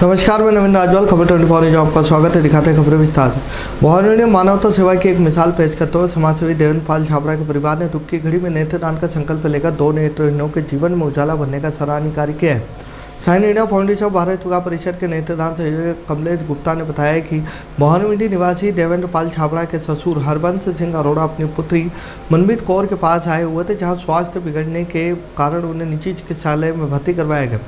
नमस्कार, मैं नवीन राजवाल। खबर 24 न्यूज आपका स्वागत है। दिखाते हैं खबरें विस्तार से। बहनों ने मानवता सेवा की एक मिसाल पेश करते हुए समाजसेवी देवेंद्र छाबड़ा के परिवार ने दुख की घड़ी में नेत्रदान का संकल्प लेकर 2 नेत्रहीनों के जीवन में उजाला भरने का सराहनीय कार्य किया है। साइन इंडिया फाउंडेशन भारत विकास परिषद के नेत्रदान संयोजक कमलेश गुप्ता ने बताया कि मोहनविंडी निवासी देवेंद्र छाबड़ा के ससुर हरबंस सिंह अरोड़ा अपनी पुत्री मनमीत कौर के पास आए हुए थे, जहां स्वास्थ्य बिगड़ने के कारण उन्हें निजी चिकित्सालय में भर्ती करवाया गया।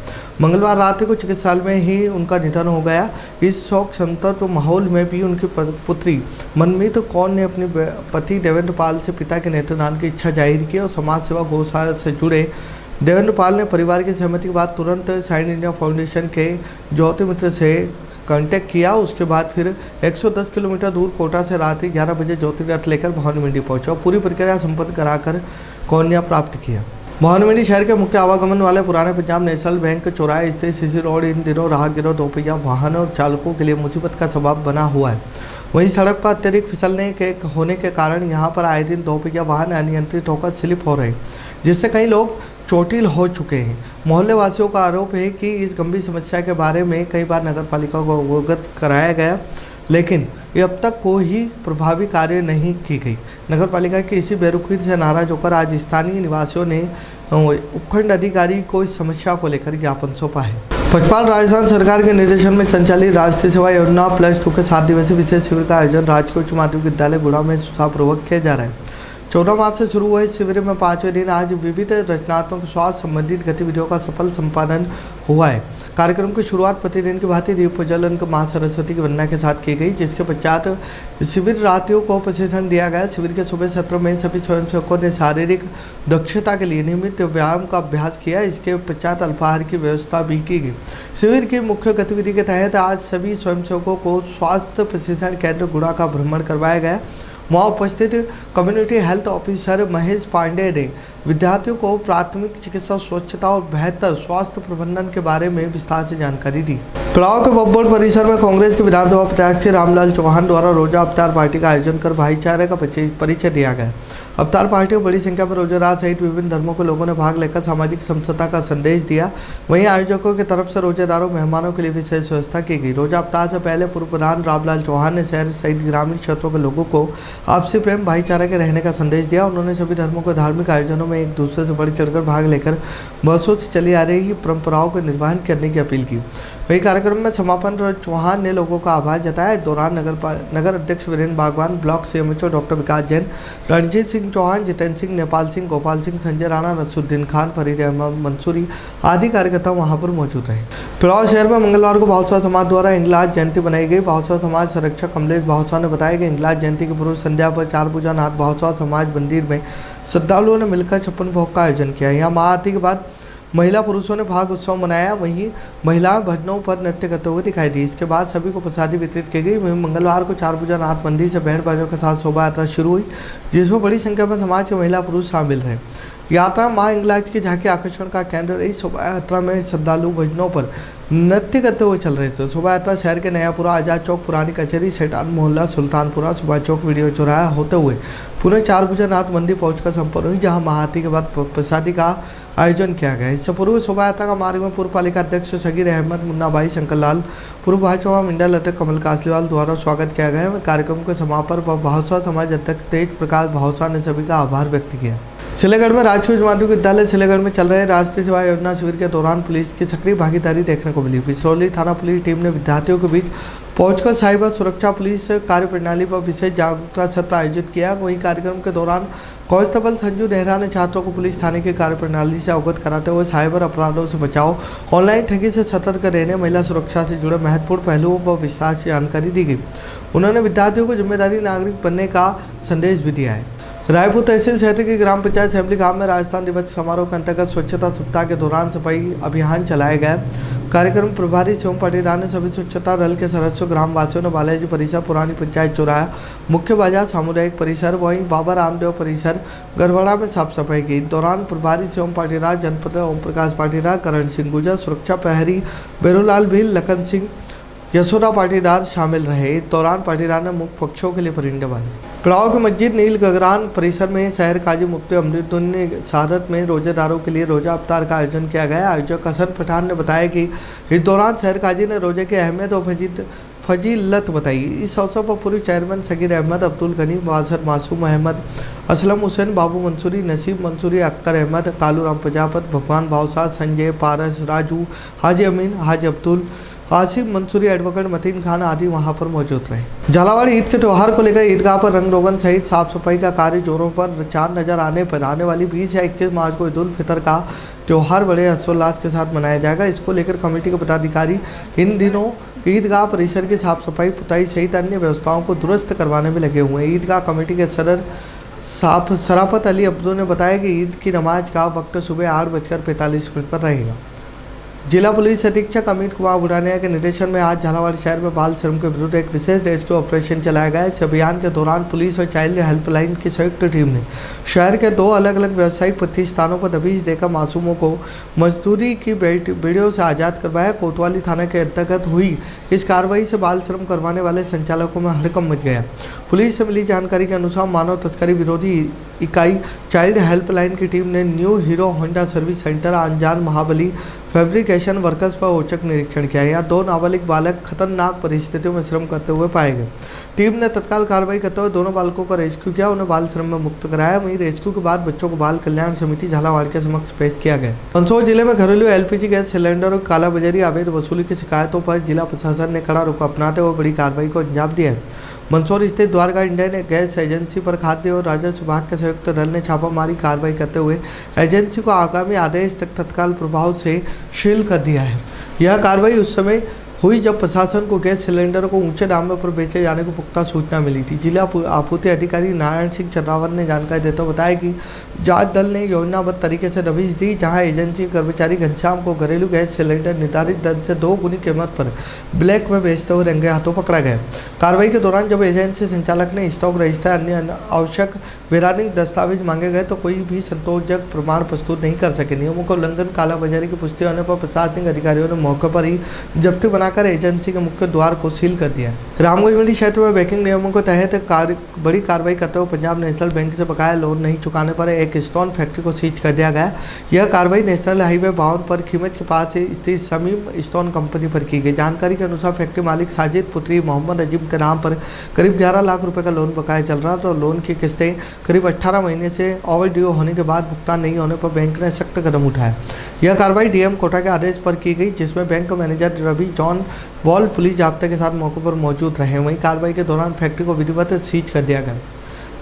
मंगलवार रात को चिकित्सालय में ही उनका निधन हो गया। इस शोक संतप्त माहौल में भी उनकी पुत्री मनमीत कौर ने अपने पति देवेंद्र पाल से पिता के नेत्रदान की इच्छा जाहिर की और समाज सेवा गौशाला से जुड़े देवेंद्र पाल ने परिवार की सहमति के बाद तुरंत साइन इंडिया फाउंडेशन के ज्योति मित्र से कांटेक्ट किया। उसके बाद फिर 110 किलोमीटर दूर कोटा से रात्रि 11 बजे ज्योति रथ लेकर मोहनविंडी पहुंचा और पूरी प्रक्रिया संपन्न कराकर कौन्या प्राप्त किया। मोहनविंडी शहर के मुख्य आवागमन वाले पुराने पंजाब नेशनल बैंक चौराहे स्थित सीसी रोड इन दिनों राहगीरों, दोपहिया वाहन और चालकों के लिए मुसीबत का सबब बना हुआ है। वहीं सड़क पर अत्यधिक फिसलने के होने के कारण यहां पर आए दिन दोपहिया वाहन अनियंत्रित होकर स्लिप हो रहे हैं, जिससे कई लोग चोटिल हो चुके हैं। मोहल्ले वासियों का आरोप है कि इस गंभीर समस्या के बारे में कई बार नगर पालिका को अवगत कराया गया, लेकिन अब तक कोई प्रभावी कार्य नहीं की गई। नगर पालिका की इसी बेरुखी से नाराज होकर आज स्थानीय निवासियों ने उपखंड अधिकारी को इस समस्या को लेकर ज्ञापन सौंपा है। पचमढ़ राजस्थान सरकार के निर्देशन में संचालित राष्ट्रीय सेवा योजना +2 के 7 दिवसीय विशेष शिविर का आयोजन राजकीय उच्च माध्यमिक विद्यालय गुड़ा में उत्साहपूर्वक किया जा रहा है। 14 मार्च से शुरू हुए इस शिविर में 5वें दिन आज विविध रचनात्मक स्वास्थ्य संबंधित गतिविधियों का सफल संपादन हुआ है। कार्यक्रम की शुरुआत प्रतिदिन की भांति दीप प्रज्वलन मां सरस्वती की वंदना के साथ की गई, जिसके पश्चात शिविरार्थियों को प्रशिक्षण दिया गया। शिविर के सुबह सत्र में सभी स्वयंसेवकों ने शारीरिक दक्षता के लिए नियमित व्यायाम का अभ्यास किया। इसके पश्चात अल्पाहार की व्यवस्था भी की गई। शिविर की मुख्य गतिविधि के तहत आज सभी स्वयंसेवकों को स्वास्थ्य प्रशिक्षण केंद्र गुड़ा का भ्रमण करवाया गया। वहाँ उपस्थित community health officer Mahesh Pandey ने विद्यार्थियों को प्राथमिक चिकित्सा, स्वच्छता और बेहतर स्वास्थ्य प्रबंधन के बारे में विस्तार से जानकारी दी। पड़ाव के बब्बोड़ परिसर में कांग्रेस के विधानसभा प्रत्याशी रामलाल चौहान द्वारा रोजा अवतार पार्टी का आयोजन कर भाईचारे का परिचय दिया गया। अवतार पार्टी में बड़ी संख्या में रोजेदार सहित विभिन्न धर्मों के लोगों ने भाग लेकर सामाजिक समता का संदेश दिया। वहीं आयोजकों की तरफ से रोजेदारों मेहमानों के लिए विशेष व्यवस्था की गई। रोजा अवतार से पहले पूर्व प्रधान रामलाल चौहान ने शहर सहित ग्रामीण क्षेत्रों के लोगों को आपसी प्रेम भाईचारे के रहने का संदेश दिया। उन्होंने सभी धर्मों के धार्मिक आयोजनों में एक दूसरे से बढ़ चढ़कर भाग लेकर वर्षों से चली आ रही परंपराओं का निर्वहन करने की अपील की। वही कार्यक्रम में समापन चौहान ने लोगों का आभार जताया। इस दौरान नगर अध्यक्ष वीरेंद्र बागवान, ब्लॉक सीएमएचओ डॉक्टर विकास जैन, रणजीत सिंह चौहान, जितेंद्र सिंह, नेपाल सिंह, गोपाल सिंह, संजय राणा, नसरुद्दीन खान, फरीद अहमद मंसूरी आदि कार्यकर्ता वहां पर मौजूद रहे। पड़ाव शहर में मंगलवार को भावसार समाज द्वारा इंगलाज जयंती बनाई गई। भावसार समाज संरक्षक कमलेश भावसार ने बताया कि इंगलाज जयंती के पूर्व संध्या पर 4 पूजा नाथ भावसार समाज मंदिर में श्रद्धालुओं ने मिलकर 56 भोग का आयोजन किया। यहाँ महाआरती के बाद महिला पुरुषों ने भाग उत्सव मनाया। वहीं महिलाएं भजनों पर नृत्य करते हुए दिखाई दी। इसके बाद सभी को प्रसादी वितरित की गई। वहीं मंगलवार को 4 पूजा नाथ मंदिर से बैंड बाजों के साथ शोभा यात्रा शुरू हुई, जिसमें बड़ी संख्या में समाज के महिला पुरुष शामिल रहे। यात्रा मां इंगलाज की झांकी आकर्षण का केंद्र रही। शोभा यात्रा में श्रद्धालु भजनों पर नृत्य करते हुए चल रहे थे। शोभा यात्रा शहर के नयापुरा, आजाद चौक, पुरानी कचहरी, सेठान मोहल्ला, सुल्तानपुरा, सुभाष चौक, वीडियो चौराहा होते हुए पुणे 4 पूजा नाथ मंदिर पहुंचकर संपन्न हुई, जहां महाआरती के बाद प्रसादी का आयोजन किया गया। इससे पूर्व शोभा यात्रा का मार्ग में पूर्व पालिका अध्यक्ष सगीर अहमद, मुन्ना भाई, शंकर लाल, पूर्व भाजपा मंडल अध्यक्ष कमल कासलीवाल द्वारा स्वागत किया गया। कार्यक्रम के समापन पर भावसार समाज अध्यक्ष तेज प्रकाश भावसार ने सभी का आभार व्यक्त किया। सिलेगढ़ में राजकीय उच्च माध्यमिक विद्यालय सिलेगढ़ में चल रहे राष्ट्रीय सेवा योजना शिविर के दौरान पुलिस की सक्रिय भागीदारी देखने को मिली। बिसरौली थाना पुलिस टीम ने विद्यार्थियों के बीच पहुंचकर साइबर सुरक्षा पुलिस कार्यप्रणाली पर विशेष जागरूकता सत्र आयोजित किया। वहीं कार्यक्रम के दौरान कांस्टेबल संजू नेहरा ने छात्रों को पुलिस थाने की कार्यप्रणाली से अवगत कराते हुए साइबर अपराधों से बचाव, ऑनलाइन ठगी से सतर्क रहने, महिला सुरक्षा से जुड़े महत्वपूर्ण पहलुओं पर विस्तार से जानकारी दी गई। उन्होंने विद्यार्थियों को जिम्मेदारी नागरिक बनने का संदेश भी दिया है। रायपुर तहसील क्षेत्र की ग्राम पंचायत असेंबली गांव में राजस्थान दिवस समारोह के अंतर्गत स्वच्छता सप्ताह के दौरान सफाई अभियान चलाया गया। कार्यक्रम प्रभारी शिवम पाटीदार ने सभी स्वच्छता दल के सदस्यों, ग्रामवासियों ने बालाजी परिसर, पुरानी पंचायत चौराहा, मुख्य बाजार, सामुदायिक परिसर, वहीं बाबा रामदेव परिसर, गरवाड़ा में साफ सफाई की। इस दौरान प्रभारी शिवम पाटीदार, जनपद ओम प्रकाश पाटीदार, करण सिंह गुजर, सुरक्षा प्रहरी बेरूलाल भील, लखन सिंह, यशोदा पाटीदार शामिल रहे। इस दौरान पाटीदार ने मुख्य पक्षों के लिए परिंदे बांधे। कड़ाव की मस्जिद नील गगरान परिसर में शहर काजी मुफ्ती अमरुद्दीन शहादत में रोजेदारों के लिए रोजा अफ्तार का आयोजन किया गया। आयोजक हसन पठान ने बताया कि इस दौरान शहर काजी ने रोजे की अहमियत और फजीलत बताई। इस अवसर पर पूर्व चेयरमैन सगीर अहमद, अब्दुल गनी, वासर मासूम अहमद, असलम हुसैन, बाबू मंसूरी, नसीब मंसूरी, अख्तर अहमद, कालूराम प्रजापत, भगवान भावसा, संजय पारस, राजू, हाजी अमीन, हाजी अब्दुल, आसिफ मंसूरी, एडवोकेट मतीन खान आदि वहां पर मौजूद रहे। झालावाड़ ईद के त्यौहार को लेकर ईदगाह पर रंग रोगन सहित साफ सफाई का कार्य जोरों पर चांद नजर आने पर आने वाली 20 या 21 मार्च को ईद उल फितर का त्यौहार बड़े हर्षोल्लास के साथ मनाया जाएगा। इसको लेकर कमेटी के पदाधिकारी इन दिनों ईदगाह परिसर की साफ सफाई, पुताई सहित अन्य व्यवस्थाओं को दुरुस्त करवाने में लगे हुए हैं। ईदगाह कमेटी के सदर सराफत अली अब्दुल ने बताया कि ईद की नमाज का वक्त सुबह 8:45 पर रहेगा। जिला पुलिस अधीक्षक अमित कुमार बुढ़ानिया के निर्देशन में आज झालावाड़ शहर में बाल श्रम के विरुद्ध एक विशेष रेस्क्यू ऑपरेशन चलाया गया। इस अभियान के दौरान पुलिस और चाइल्ड हेल्पलाइन की संयुक्त टीम ने शहर के 2 अलग अलग व्यावसायिक प्रतिष्ठानों पर दबिश देकर मासूमों को मजदूरी की बेड़ियों से आज़ाद करवाया। कोतवाली थाना के अंतर्गत हुई इस कार्रवाई से बाल श्रम करवाने वाले संचालकों में हड़कंप मच गया। पुलिस से मिली जानकारी के अनुसार मानव तस्करी विरोधी इकाई चाइल्ड हेल्पलाइन की टीम ने new hero Honda service centre अनजान महाबली फैब्रिकेशन वर्कर्स पर औचक निरीक्षण किया। यहाँ 2 नाबालिग बालक खतरनाक परिस्थितियों में श्रम करते हुए पाए गए। टीम ने तत्काल कार्रवाई करते हुए दोनों बालकों का रेस्क्यू किया, उन्हें बाल श्रम में मुक्त कराया। वहीं रेस्क्यू के बाद बच्चों को बाल कल्याण समिति झालावाड़ के समक्ष पेश किया गया। मंदसौर जिले में घरेलू LPG गैस सिलेंडर और कालाबाजारी अवैध वसूली की शिकायतों पर जिला प्रशासन ने कड़ा रुख अपनाते हुए बड़ी कार्रवाई को अंजाम दिया है। मंदसौर स्थित द्वारका इंडियन गैस एजेंसी पर खाद्य और राजस्व विभाग के संयुक्त दल ने छापामारी कार्रवाई करते हुए एजेंसी को आगामी आदेश तक तत्काल प्रभाव से सील कर दिया है। यह कार्रवाई उस समय हुई जब प्रशासन को गैस सिलेंडर को ऊंचे दामों पर बेचे जाने को पुख्ता सूचना मिली थी। जिला आपूर्ति अधिकारी नारायण सिंह चर्रावत ने जानकारी देते हुए बताया कि जांच दल ने योजनाबद्ध तरीके से दबिश दी, जहां एजेंसी कर्मचारी घनश्याम को घरेलू गैस सिलेंडर निर्धारित दर से 2 गुनी कीमत पर ब्लैक में बेचते हुए रंगे हाथों पकड़ा गया। कार्रवाई के दौरान जब एजेंसी संचालक ने स्टॉक रजिस्टर अन्य आवश्यक वैधानिक दस्तावेज मांगे गए तो कोई भी संतोषजनक प्रमाण प्रस्तुत नहीं कर सके। नियमों का उल्लंघन, कालाबाजारी की पुष्टि होने पर प्रशासनिक अधिकारियों ने मौके पर ही जब्ती बनाकर एजेंसी के मुख्य द्वार को सील कर दिया। रामगंज मंडी क्षेत्र में बैंकिंग नियमों के तहत बड़ी कार्रवाई करते हुए पंजाब नेशनल बैंक से बकाया लोन नहीं चुकाने पर एक स्टोन फैक्ट्री को सीज कर दिया गया। यह कार्रवाई नेशनल हाईवे 52 पर खीमच के पास स्थित समीम स्टोन कंपनी पर की गई। जानकारी के अनुसार फैक्ट्री मालिक साजिद पुत्री मोहम्मद अजीम के नाम पर करीब 11 लाख रुपए का लोन बकाया चल रहा था। लोन की किस्तें करीब 18 महीने से ओवरड्यू होने के बाद भुगतान नहीं होने पर बैंक ने सख्त कदम उठाया। यह कार्रवाई DM कोटा के आदेश पर की गई, जिसमें bank manager Ravi John Wall police जाब्ते के साथ मौके पर मौजूद रहे। वहीं कार्रवाई के दौरान फैक्ट्री को विधिवत सीज कर दिया गया।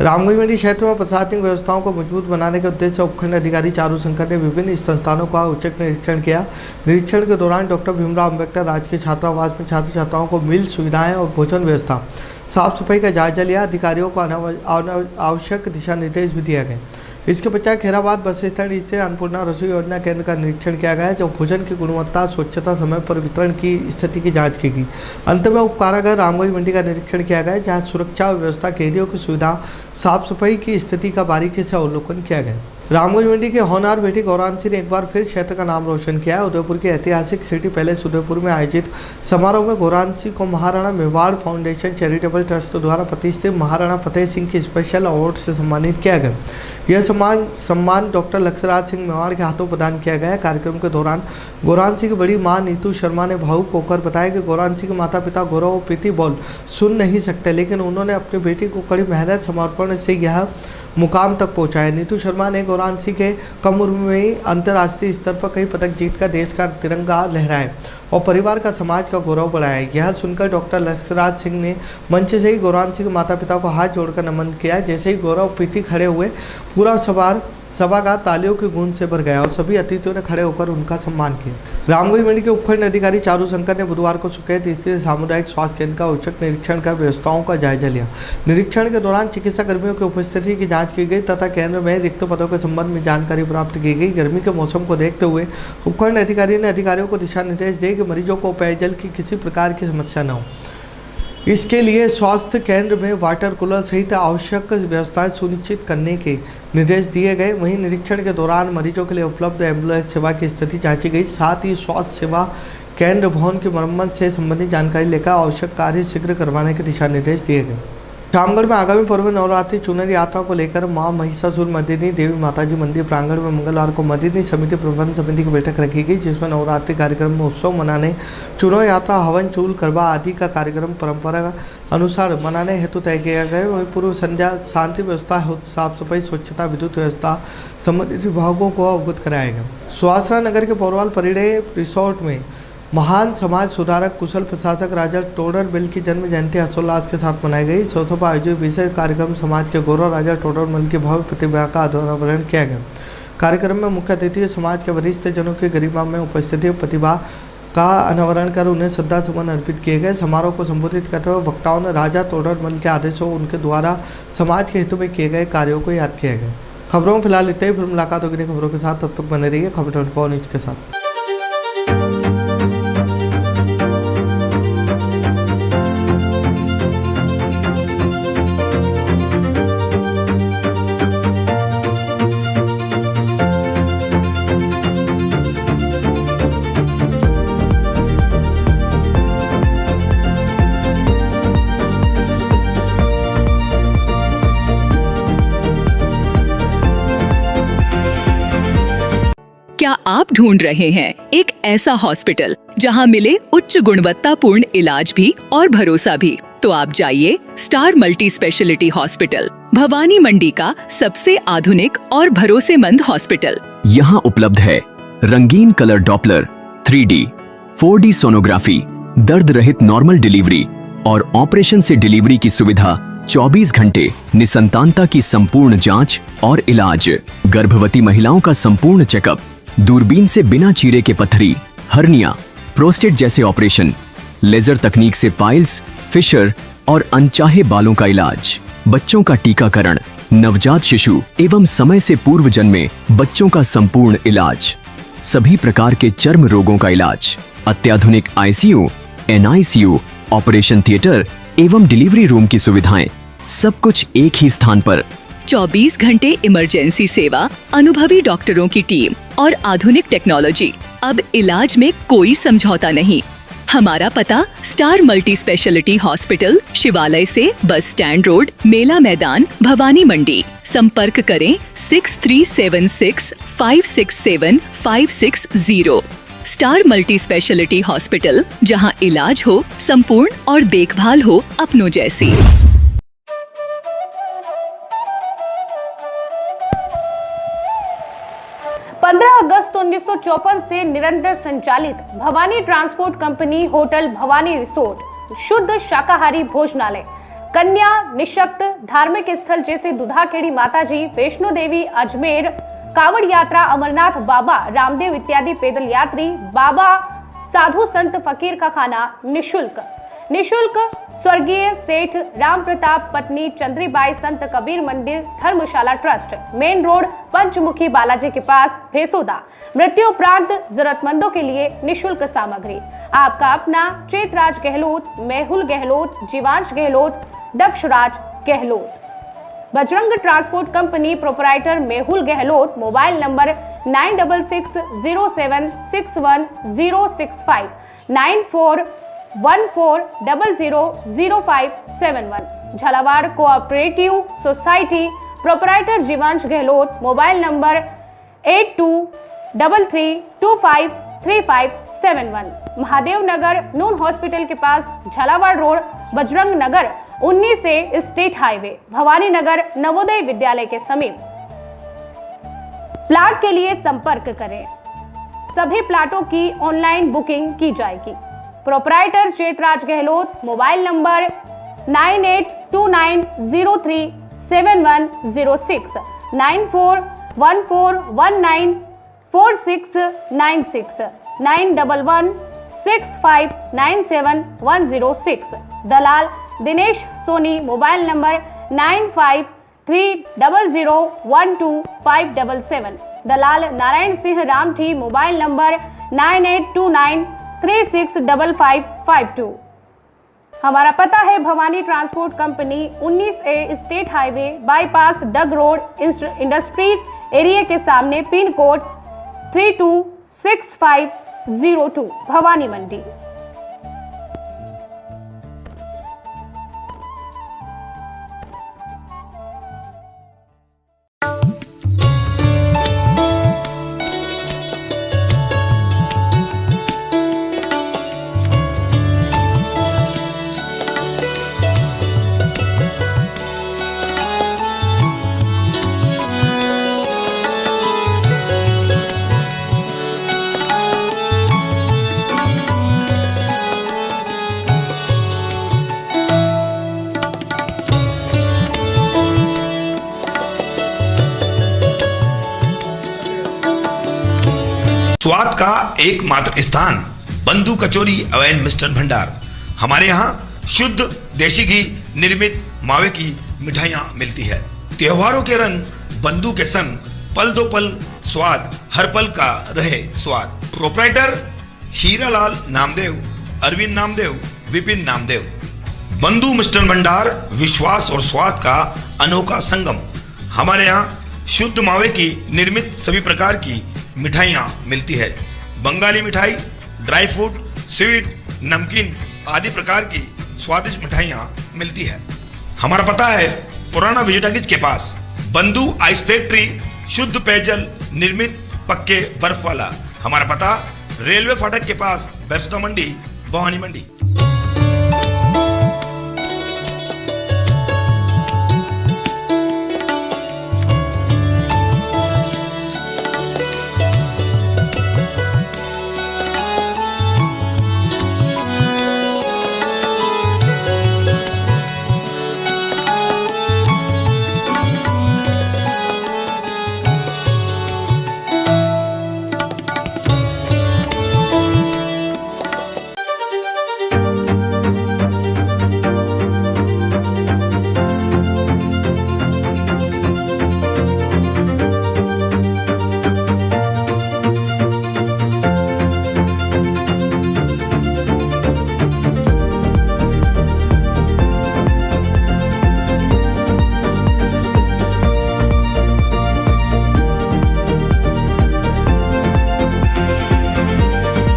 रामगंज मंडी क्षेत्र में प्रशासनिक व्यवस्थाओं को मजबूत बनाने के उद्देश्य से उपखंड अधिकारी चारू शंकर ने विभिन्न संस्थानों का औचक निरीक्षण किया। निरीक्षण के दौरान डॉक्टर भीमराव अम्बेडकर राजकीय छात्रावास में छात्र छात्राओं को मील सुविधाएं और भोजन व्यवस्था, साफ सफाई का जायजा लिया। अधिकारियों को आवश्यक दिशा निर्देश भी दिया गया। इसके पश्चात खैराबाद बस स्टैंड स्थित अन्नपूर्णा रसोई योजना केंद्र का निरीक्षण किया गया, जो भोजन की गुणवत्ता, स्वच्छता, समय पर वितरण की स्थिति की जांच की गई। अंत में उपकारागार रामगंज मंडी का निरीक्षण किया गया, जहां सुरक्षा व्यवस्था, कैदियों की सुविधा, साफ सफाई की स्थिति का बारीकी से अवलोकन किया गया। रामगंज मंडी के होनहार बेटी गौरांशी ने एक बार फिर क्षेत्र का नाम रोशन किया है। उदयपुर के ऐतिहासिक सिटी पैलेस उदयपुर में आयोजित समारोह में गौरांशी को Maharana Mewar foundation charitable trust द्वारा प्रतिष्ठित महाराणा फतेह सिंह की स्पेशल अवार्ड से सम्मानित किया गया। यह सम्मान डॉक्टर लक्ष्यराज सिंह मेवाड़ के हाथों प्रदान किया गया। कार्यक्रम के दौरान गौरांशी की बड़ी मां नीतू शर्मा ने भावुक होकर बताया कि गौरांशी के माता पिता गौरव और प्रीति बॉल सुन नहीं सकते, लेकिन उन्होंने अपनी बेटी को कड़ी मेहनत समर्पण से यह मुकाम तक पहुंचाया। नीतू शर्मा ने गौरांशी के कम उम्र में ही अंतर्राष्ट्रीय स्तर पर कई पदक जीतकर देश का तिरंगा लहराए और परिवार का, समाज का गौरव बढ़ाया। यह सुनकर डॉक्टर लक्ष्यराज सिंह ने मंच से ही गौरांशी के माता पिता को हाथ जोड़कर नमन किया। जैसे ही गौरव प्रीति खड़े हुए, पूरा सभागार तालियों की गूंज से भर गया और सभी अतिथियों ने खड़े होकर उनका सम्मान किया। रामगंज मंडी के उपखंड अधिकारी चारू शंकर ने बुधवार को सुकैत स्थित सामुदायिक स्वास्थ्य केंद्र का औचक निरीक्षण कर व्यवस्थाओं का जायजा लिया। निरीक्षण के दौरान चिकित्सा कर्मियों की उपस्थिति की जांच की गई तथा केंद्र में रिक्त पदों के संबंध में जानकारी प्राप्त की गई। गर्मी के मौसम को देखते हुए उपखंड अधिकारी ने अधिकारियों को दिशा निर्देश दिए कि मरीजों को पेयजल की किसी प्रकार की समस्या न हो। इसके लिए स्वास्थ्य केंद्र में वाटर कूलर सहित आवश्यक व्यवस्थाएं सुनिश्चित करने के निर्देश दिए गए। वहीं निरीक्षण के दौरान मरीजों के लिए उपलब्ध एम्बुलेंस सेवा की स्थिति जांची गई। साथ ही स्वास्थ्य सेवा केंद्र भवन की मरम्मत से संबंधित जानकारी लेकर आवश्यक कार्य शीघ्र करवाने के दिशा निर्देश दिए गए। रामगढ़ में आगामी पर्व नवरात्रि चुनर यात्रा को लेकर मां महिषासुर मर्दिनी देवी माताजी मंदिर प्रांगण में मंगलवार को मर्दिनी समिति प्रबंध समिति की बैठक रखी गई, जिसमें नवरात्रि कार्यक्रम में उत्सव मनाने, चुनर यात्रा, हवन, चूल, करवा आदि का कार्यक्रम परंपरा अनुसार मनाने हेतु तय किया गया। वहीं पूर्व संध्या शांति व्यवस्था, साफ सफाई, स्वच्छता, विद्युत व्यवस्था संबंधित विभागों को अवगत कराया गया। सुहासरा नगर के पौरवाल परिडे रिसोर्ट में महान समाज सुधारक कुशल प्रशासक राजा टोडर मल की जन्म जयंती हर्षोल्लास के साथ मनाई गई। इस अवसर पर आयोजित विशेष कार्यक्रम समाज के गौरव राजा टोडर मल की भव्य प्रतिभा का अनावरण किया गया। कार्यक्रम में मुख्य अतिथि समाज के वरिष्ठ जनों की गरिमा में उपस्थिति प्रतिभा का अनावरण कर उन्हें श्रद्धा सुमन अर्पित किए गए। समारोह को संबोधित करते हुए वक्ताओं ने राजा टोडर मल के आदेशों, उनके द्वारा समाज के हितों में किए गए कार्यों को याद किया गया। खबरों में फिलहाल इतने ही। फिर मुलाकात होगी खबरों के साथ, तब तक बने रहिए खबर 24 न्यूज के साथ। क्या आप ढूंढ रहे हैं एक ऐसा हॉस्पिटल जहां मिले उच्च गुणवत्तापूर्ण इलाज भी और भरोसा भी? तो आप जाइए star multi speciality hospital, Bhawani Mandi का सबसे आधुनिक और भरोसेमंद हॉस्पिटल। यहाँ उपलब्ध है रंगीन colour Doppler, 3D, 4D sonography, दर्द रहित नॉर्मल डिलीवरी और ऑपरेशन से डिलीवरी की सुविधा, 24 घंटे निसंतानता की संपूर्ण जांच और इलाज, गर्भवती महिलाओं का संपूर्ण चेकअप, दूरबीन से बिना चीरे के पथरी, हर्निया, प्रोस्टेट जैसे ऑपरेशन, लेजर तकनीक से पाइल्स, फिशर और अनचाहे बालों का इलाज, बच्चों का टीकाकरण, नवजात शिशु एवं समय से पूर्व जन्मे बच्चों का संपूर्ण इलाज, सभी प्रकार के चर्म रोगों का इलाज, अत्याधुनिक ICU, NICU, ऑपरेशन थिएटर एवं डिलीवरी रूम की सुविधाएं, सब कुछ एक ही स्थान पर। 24 घंटे इमरजेंसी सेवा, अनुभवी डॉक्टरों की टीम और आधुनिक टेक्नोलॉजी। अब इलाज में कोई समझौता नहीं। हमारा पता स्टार मल्टी स्पेशलिटी हॉस्पिटल, शिवालय से बस स्टैंड रोड, मेला मैदान, भवानी मंडी। संपर्क करें 6376567560। स्टार मल्टी स्पेशलिटी हॉस्पिटल, जहां इलाज हो संपूर्ण और देखभाल हो अपनों जैसी। 15 अगस्त 1954 से निरंतर संचालित Bhavani transport company hotel Bhavani resort, शुद्ध शाकाहारी भोजनालय, कन्या निशक्त धार्मिक स्थल जैसे दुधाखेड़ी माताजी, वैष्णो देवी, अजमेर, कावड़ यात्रा, अमरनाथ बाबा, रामदेव इत्यादि पैदल यात्री, बाबा, साधु संत फकीर का खाना निशुल्क स्वर्गीय सेठ राम प्रताप पत्नी चंद्रीबाई संत कबीर मंदिर धर्मशाला ट्रस्ट, मेन रोड, पंचमुखी बालाजी के पास, भेसोदा। मृत्यु उपरांत जरूरतमंदों के लिए निशुल्क सामग्री। आपका अपना Chetraj Gehlot, Mehul Gehlot, Jeevansh Gehlot, Dakshraj Gehlot. Bajrang transport company proprietor Mehul Gehlot, mobile number 9660610065 9414000571। Jhalawar cooperative society proprietor Jeevansh Gehlot, mobile number 8233253571। Mahadev Nagar नून हॉस्पिटल के पास, झालावाड़ रोड, बजरंग नगर 19 से स्टेट हाईवे, भवानी नगर नवोदय विद्यालय के समीप। प्लाट के लिए संपर्क करें। सभी प्लाटों की ऑनलाइन बुकिंग की जाएगी। Proprietor Chetraj Gehlot, mobile number 9829037106 9414194696 9116597106। दलाल दिनेश सोनी, मोबाइल नंबर 9530012577। दलाल नारायण सिंह रामठी, मोबाइल नंबर 9829365552। हमारा पता है Bhawani transport company 19A state highway bypass Dag road industries area के सामने, पिन कोड 326502, भवानी मंडी। स्वाद का एकमात्र स्थान बंधु कचौरी एवं मिष्ठान भंडार। हमारे यहाँ शुद्ध देशी घी निर्मित मावे की मिठाइयाँ मिलती है। त्योहारों के रंग बंधु के संग पल दो पल स्वाद, हर पल का रहे स्वाद। प्रोप्राइटर हीरालाल नामदेव, अरविंद नामदेव, विपिन नामदेव। बंधु मिष्ठान भंडार विश्वास और स्वाद का अनोखा संगम। हमारे यहाँ शुद्ध मावे की निर्मित सभी प्रकार की मिठाइयाँ मिलती है। बंगाली मिठाई, ड्राई फ्रूट, स्वीट, नमकीन आदि प्रकार की स्वादिष्ट मिठाइयाँ मिलती है। हमारा पता है पुराना विजयटागिज के पास। बंधु आइस फैक्ट्री, शुद्ध पेयजल निर्मित पक्के बर्फ वाला। हमारा पता रेलवे फाटक के पास, बैसुदा मंडी, भवानी मंडी।